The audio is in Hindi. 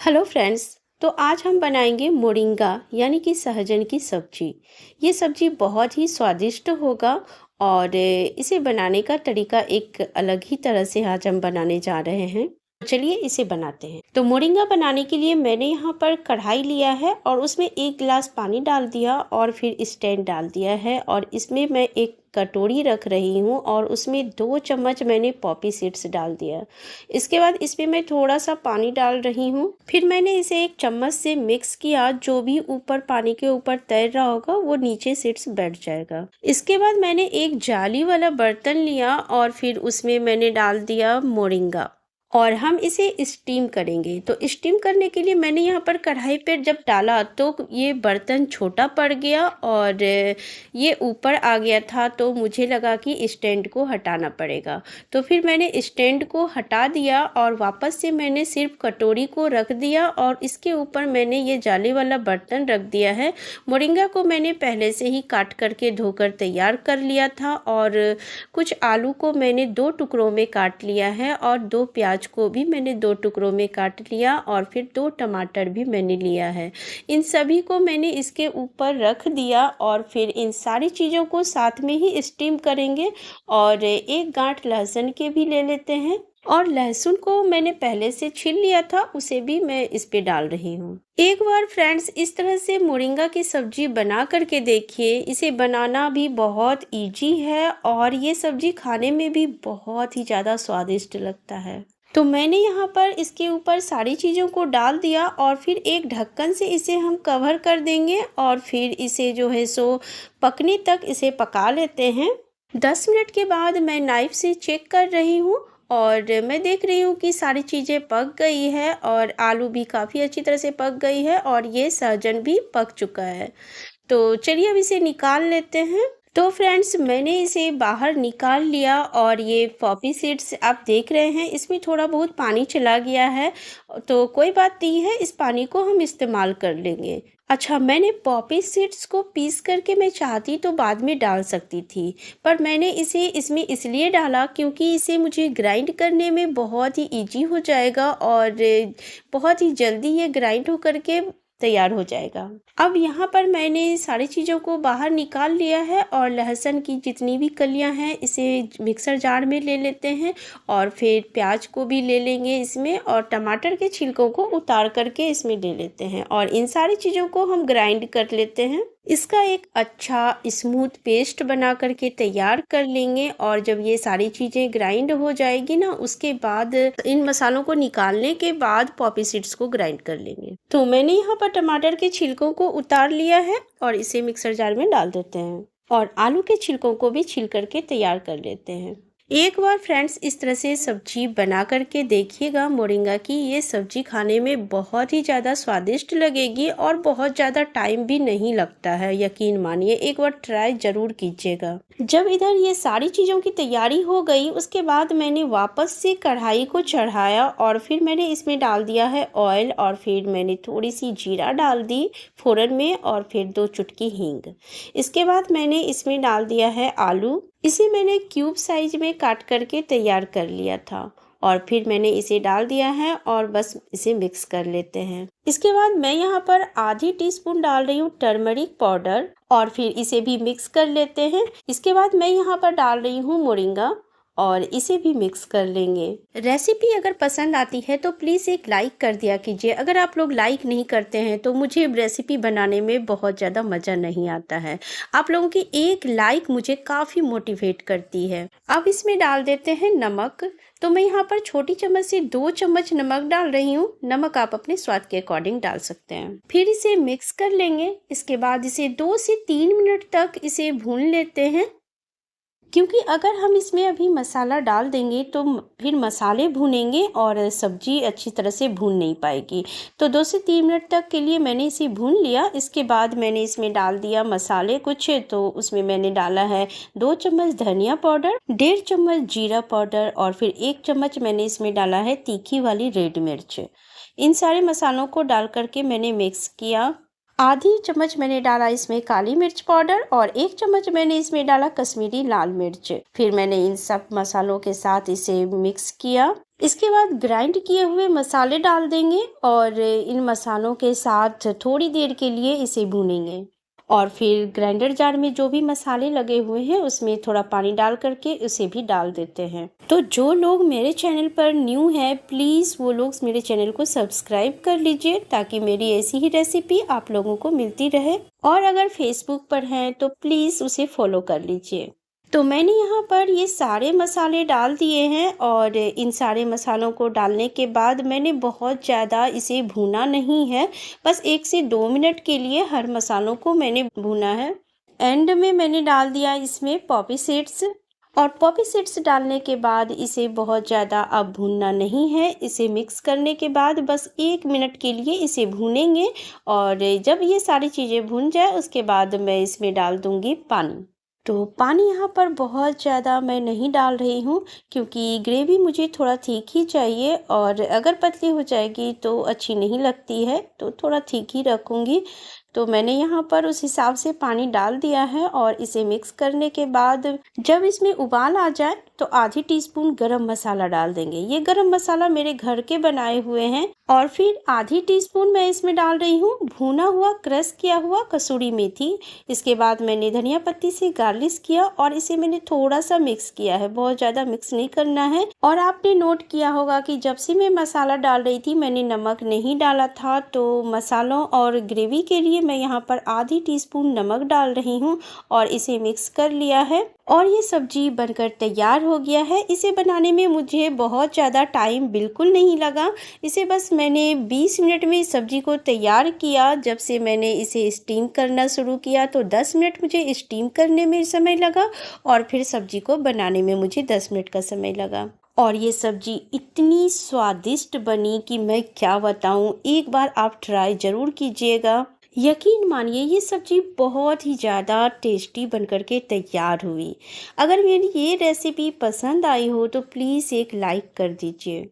Hello friends. तो आज हम बनाएंगे मोरिंगा यानी कि सहजन की सब्जी। ये सब्जी बहुत ही स्वादिष्ट होगा और इसे बनाने का तरीका एक अलग ही तरह से आज हम बनाने जा रहे हैं। चलिए इसे बनाते हैं। तो मोरिंगा बनाने के लिए मैंने यहाँ पर कढ़ाई लिया है और उसमें 1 गिलास पानी डाल दिया और फिर स्टैंड डाल दिया है और इसमें मैं एक कटोरी रख रही हूँ और उसमें 2 चम्मच मैंने पॉपी सीड्स डाल दिया। इसके बाद इसमें मैं थोड़ा सा पानी डाल रही हूँ। फिर मैंने इसे एक चम्मच से मिक्स किया। जो भी ऊपर पानी के ऊपर तैर रहा होगा वो नीचे सीड्स बैठ जाएगा। इसके बाद मैंने एक जाली वाला बर्तन लिया और फिर उसमें मैंने डाल दिया मोरिंगा और हम इसे स्टीम करेंगे। तो स्टीम करने के लिए मैंने यहाँ पर कढ़ाई पर जब डाला तो ये बर्तन छोटा पड़ गया और ये ऊपर आ गया था, तो मुझे लगा कि स्टैंड को हटाना पड़ेगा। तो फिर मैंने स्टैंड को हटा दिया और वापस से मैंने सिर्फ कटोरी को रख दिया और इसके ऊपर मैंने ये जाली वाला बर्तन रख दिया है। मोरिंगा को मैंने पहले से ही काट करके धोकर तैयार कर लिया था और कुछ आलू को मैंने 2 टुकड़ों में काट लिया है और 2 प्याज को भी मैंने 2 टुकड़ों में काट लिया और फिर 2 टमाटर भी मैंने लिया है। इन सभी को मैंने इसके ऊपर रख दिया और फिर इन सारी चीज़ों को साथ में ही स्टीम करेंगे। और एक गांठ लहसुन के भी ले लेते हैं और लहसुन को मैंने पहले से छील लिया था, उसे भी मैं इस पे डाल रही हूँ। एक बार फ्रेंड्स इस तरह से मोरिंगा की सब्जी बना करके देखिए। इसे बनाना भी बहुत इजी है और ये सब्जी खाने में भी बहुत ही ज़्यादा स्वादिष्ट लगता है। तो मैंने यहाँ पर इसके ऊपर सारी चीज़ों को डाल दिया और फिर एक ढक्कन से इसे हम कवर कर देंगे और फिर इसे जो है सो पकने तक इसे पका लेते हैं। 10 मिनट के बाद मैं नाइफ से चेक कर रही हूँ और मैं देख रही हूँ कि सारी चीज़ें पक गई है और आलू भी काफ़ी अच्छी तरह से पक गई है और ये सहजन भी पक चुका है। तो चलिए अब इसे निकाल लेते हैं। तो फ्रेंड्स मैंने इसे बाहर निकाल लिया और ये पॉपी सीड्स आप देख रहे हैं, इसमें थोड़ा बहुत पानी चला गया है, तो कोई बात नहीं है, इस पानी को हम इस्तेमाल कर लेंगे। अच्छा, मैंने पॉपी सीड्स को पीस करके मैं चाहती तो बाद में डाल सकती थी, पर मैंने इसे इसमें इसलिए डाला क्योंकि इसे मुझे ग्राइंड करने में बहुत ही इजी हो जाएगा और बहुत ही जल्दी ये ग्राइंड हो करके तैयार हो जाएगा। अब यहाँ पर मैंने सारी चीज़ों को बाहर निकाल लिया है और लहसुन की जितनी भी कलियाँ हैं इसे मिक्सर जार में ले लेते हैं और फिर प्याज को भी ले लेंगे इसमें और टमाटर के छिलकों को उतार करके इसमें ले लेते हैं और इन सारी चीज़ों को हम ग्राइंड कर लेते हैं। इसका एक अच्छा स्मूथ पेस्ट बना करके तैयार कर लेंगे और जब ये सारी चीज़ें ग्राइंड हो जाएगी ना, उसके बाद इन मसालों को निकालने के बाद पॉपी सीड्स को ग्राइंड कर लेंगे। तो मैंने यहाँ पर टमाटर के छिलकों को उतार लिया है और इसे मिक्सर जार में डाल देते हैं और आलू के छिलकों को भी छील करके तैयार कर लेते हैं। एक बार फ्रेंड्स इस तरह से सब्जी बना करके देखिएगा मोरिंगा की। ये सब्जी खाने में बहुत ही ज़्यादा स्वादिष्ट लगेगी और बहुत ज़्यादा टाइम भी नहीं लगता है, यकीन मानिए, एक बार ट्राई ज़रूर कीजिएगा। जब इधर ये सारी चीज़ों की तैयारी हो गई उसके बाद मैंने वापस से कढ़ाई को चढ़ाया और फिर मैंने इसमें डाल दिया है ऑयल और फिर मैंने थोड़ी सी जीरा डाल दी फोरन में और फिर 2 चुटकी हींग। इसके बाद मैंने इसमें डाल दिया है आलू। इसे मैंने क्यूब साइज में काट करके तैयार कर लिया था और फिर मैंने इसे डाल दिया है और बस इसे मिक्स कर लेते हैं। इसके बाद मैं यहाँ पर आधी टीस्पून डाल रही हूँ टर्मरिक पाउडर और फिर इसे भी मिक्स कर लेते हैं। इसके बाद मैं यहाँ पर डाल रही हूँ मोरिंगा और इसे भी मिक्स कर लेंगे। रेसिपी अगर पसंद आती है तो प्लीज़ एक लाइक कर दिया कीजिए। अगर आप लोग लाइक नहीं करते हैं तो मुझे रेसिपी बनाने में बहुत ज़्यादा मज़ा नहीं आता है। आप लोगों की एक लाइक मुझे काफ़ी मोटिवेट करती है। अब इसमें डाल देते हैं नमक। तो मैं यहाँ पर छोटी चम्मच से 2 चम्मच नमक डाल रही हूँ। नमक आप अपने स्वाद के अकॉर्डिंग डाल सकते हैं। फिर इसे मिक्स कर लेंगे। इसके बाद इसे 2 से 3 मिनट तक इसे भून लेते हैं, क्योंकि अगर हम इसमें अभी मसाला डाल देंगे तो फिर मसाले भूनेंगे और सब्जी अच्छी तरह से भून नहीं पाएगी। तो 2 से 3 मिनट तक के लिए मैंने इसे भून लिया। इसके बाद मैंने इसमें डाल दिया मसाले कुछ। तो उसमें मैंने डाला है 2 चम्मच धनिया पाउडर, 1.5 चम्मच जीरा पाउडर और फिर 1 चम्मच मैंने इसमें डाला है तीखी वाली रेड मिर्च। इन सारे मसालों को डाल करके मैंने मिक्स किया। आधी चम्मच मैंने डाला इसमें काली मिर्च पाउडर और 1 चम्मच मैंने इसमें डाला कश्मीरी लाल मिर्च। फिर मैंने इन सब मसालों के साथ इसे मिक्स किया। इसके बाद ग्राइंड किए हुए मसाले डाल देंगे और इन मसालों के साथ थोड़ी देर के लिए इसे भूनेंगे। और फिर ग्राइंडर जार में जो भी मसाले लगे हुए हैं उसमें थोड़ा पानी डाल करके उसे भी डाल देते हैं। तो जो लोग मेरे चैनल पर न्यू हैं प्लीज़ वो लोग मेरे चैनल को सब्सक्राइब कर लीजिए ताकि मेरी ऐसी ही रेसिपी आप लोगों को मिलती रहे। और अगर फेसबुक पर हैं तो प्लीज़ उसे फॉलो कर लीजिए। तो मैंने यहाँ पर ये सारे मसाले डाल दिए हैं और इन सारे मसालों को डालने के बाद मैंने बहुत ज़्यादा इसे भूना नहीं है, बस 1 से 2 मिनट के लिए हर मसालों को मैंने भूना है। एंड में मैंने डाल दिया इसमें पॉपी सीड्स और पॉपी सीड्स डालने के बाद इसे बहुत ज़्यादा अब भूनना नहीं है। इसे मिक्स करने के बाद बस 1 मिनट के लिए इसे भूनेंगे और जब ये सारी चीज़ें भून जाए उसके बाद मैं इसमें डाल दूँगी पानी। तो पानी यहाँ पर बहुत ज़्यादा मैं नहीं डाल रही हूँ क्योंकि ग्रेवी मुझे थोड़ा थिक ही चाहिए और अगर पतली हो जाएगी तो अच्छी नहीं लगती है, तो थोड़ा थिक ही रखूँगी। तो मैंने यहाँ पर उस हिसाब से पानी डाल दिया है और इसे मिक्स करने के बाद जब इसमें उबाल आ जाए तो आधी टीस्पून गरम मसाला डाल देंगे। ये गरम मसाला मेरे घर के बनाए हुए हैं। और फिर आधी टीस्पून मैं इसमें डाल रही हूँ भुना हुआ क्रश किया हुआ कसूरी मेथी। इसके बाद मैंने धनिया पत्ती से गार्निश किया और इसे मैंने थोड़ा सा मिक्स किया है, बहुत ज़्यादा मिक्स नहीं करना है। और आपने नोट किया होगा कि जब से मैं मसाला डाल रही थी मैंने नमक नहीं डाला था, तो मसालों और ग्रेवी के लिए मैं यहाँ पर आधी टीस्पून नमक डाल रही हूँ और इसे मिक्स कर लिया है। और ये सब्जी बनकर तैयार हो गया है। इसे बनाने में मुझे बहुत ज़्यादा टाइम बिल्कुल नहीं लगा। इसे बस मैंने 20 मिनट में सब्जी को तैयार किया। जब से मैंने इसे स्टीम करना शुरू किया तो 10 मिनट मुझे स्टीम करने में समय लगा और फिर सब्जी को बनाने में मुझे 10 मिनट का समय लगा। और ये सब्जी इतनी स्वादिष्ट बनी कि मैं क्या बताऊँ। एक बार आप ट्राई ज़रूर कीजिएगा। यकीन मानिए ये सब्जी बहुत ही ज़्यादा टेस्टी बनकर के तैयार हुई। अगर मेरी ये रेसिपी पसंद आई हो तो प्लीज़ एक लाइक कर दीजिए।